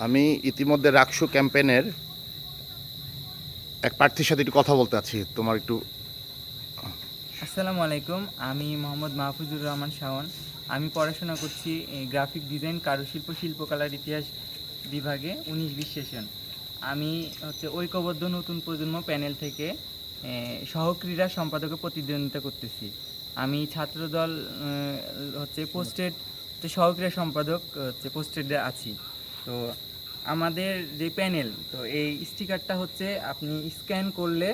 আমি ইতিমধ্যে রাকসু ক্যাম্পেইনের এক প্রার্থীর সাথে একটু কথা বলতে আছি, তোমার একটু। আসসালামু আলাইকুম, আমি মোহাম্মদ মাহফুজুর রহমান শাওন। আমি পড়াশোনা করছি গ্রাফিক ডিজাইন, কারুশিল্প, শিল্পকলার ইতিহাস বিভাগে 19-20 সেশন। আমি ঐক্যবদ্ধ নতুন প্রজন্ম প্যানেল থেকে সহক্রীড়া সম্পাদকে প্রতিদ্বন্দ্বিতা করতেছি। আমি ছাত্রদল পোস্টেড সহক্রীড়া সম্পাদক পোস্টেডে আছি। তো আমাদের যে প্যানেল, তো এই স্টিকারটা আপনি স্ক্যান করলে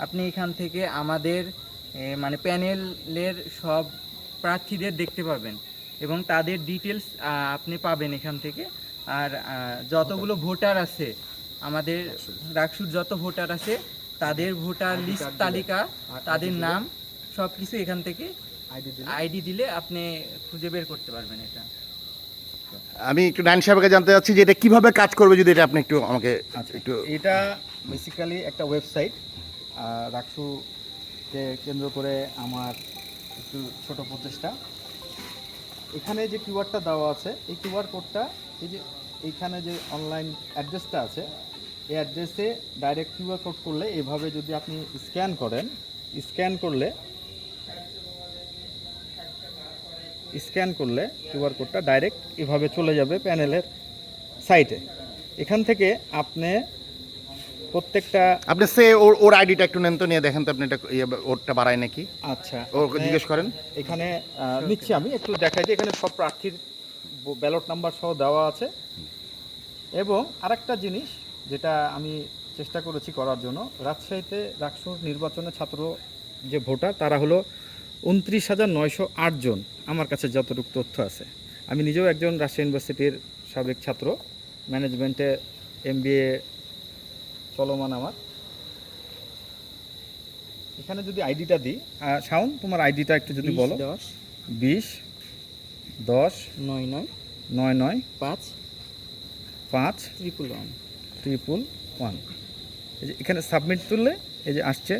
আপনি এখান থেকে আমাদের মানে প্যানেলের সব প্রার্থীদের দেখতে পাবেন এবং তাদের ডিটেলস আপনি পাবেন এখান থেকে। আর যতগুলো ভোটার আছে, আমাদের রাকসুর যত ভোটার আছে তাদের ভোটার লিস্ট তালিকা, তাদের নাম সব কিছু এখান থেকে আইডি দিলে আপনি খুঁজে বের করতে পারবেন এটা। আমি একটু নাইন সাহেবকে জানতে চাচ্ছি যে এটা কিভাবে কাজ করবে, যদি এটা আপনি একটু আমাকে একটু। এটা বেসিক্যালি একটা ওয়েবসাইট, রাকসুকে কেন্দ্র করে আমার একটু ছোট প্রচেষ্টা। এখানে যে কিউআরটা দেওয়া আছে, এই কিউআর কোডটা এই যে এইখানে যে অনলাইন অ্যাড্রেসটা আছে, এই অ্যাড্রেসে ডাইরেক্ট কিউআর কোড করলে এভাবে যদি আপনি স্ক্যান করেন, স্ক্যান করলে কিউআর কোডটা ডাইরেক্ট এভাবে চলে যাবে প্যানেলের সাইটে। এখান থেকে আপনি প্রত্যেকটা আপনি সে ওর আইডিটা একটু নেন তো, নিয়ে দেখেন তো আপনি এটা ওরটা বাড়ায় নাকি। আচ্ছা, ওকে জিজ্ঞেস করেন। এখানে নিচ্ছি, আমি একটু দেখাই যে এখানে সব প্রার্থীর ব্যালট নাম্বার সহ দেওয়া আছে। এবং আরেকটা জিনিস যেটা আমি চেষ্টা করেছি করার জন্য, রাজশাহীতে রাকসুর নির্বাচনে ছাত্র যে ভোটার তারা হলো 29,908 জন, আমার কাছে যতটুকু তথ্য আছে। আমি নিজেও একজন রাজশাহী ইউনিভার্সিটির সাবেক ছাত্র, ম্যানেজমেন্টে MBA চলমান আমার। এখানে যদি আইডিটা দিই, শাওন তোমার আইডিটা একটু যদি বলো। 20 10 99 99 5 5 111। এই যে এখানে সাবমিট তুললে এই যে আসছে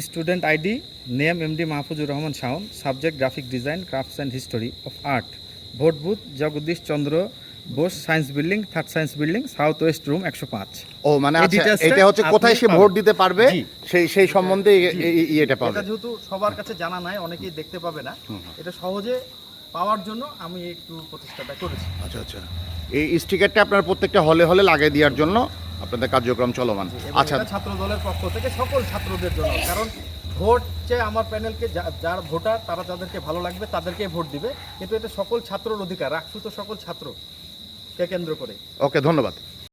student ID, name MD Mahfuzur Rahman Shaon, subject graphic design, crafts and history of art, vote booth Jagadish Chandra Bose, science building, 3rd science building, south west room 105। ও মানে এই আচ্ছা, details-টা এটা হচ্ছে কোথায় সে আপনি ভোট দিতে পারবে, জি। সেই সম্বন্ধে এটা পাবে। এটা যেহেতু সবার কাছে জানা নাই, অনেকেই দেখতে পাবে না, এটা সহজে পাওয়ার জন্য আমি একটু প্রচেষ্টাটা করেছি। আচ্ছা আচ্ছা, এই স্টিকারটা আপনার প্রত্যেকটা হলে হলে লাগিয়ে দেওয়ার জন্য আপনাদের কার্যক্রম চলমান। আচ্ছা, এটা ছাত্র দলের পক্ষ থেকে সকল ছাত্রদের জন্য, কারণ ভোট যে আমার প্যানেলকে যার ভোটার তারা যাদেরকে ভালো লাগবে তাদেরকে ভোট দিবে, কিন্তু এটা সকল ছাত্রর অধিকার। রাকসু তো সকল ছাত্রকে কেন্দ্র করে। ওকে, ধন্যবাদ।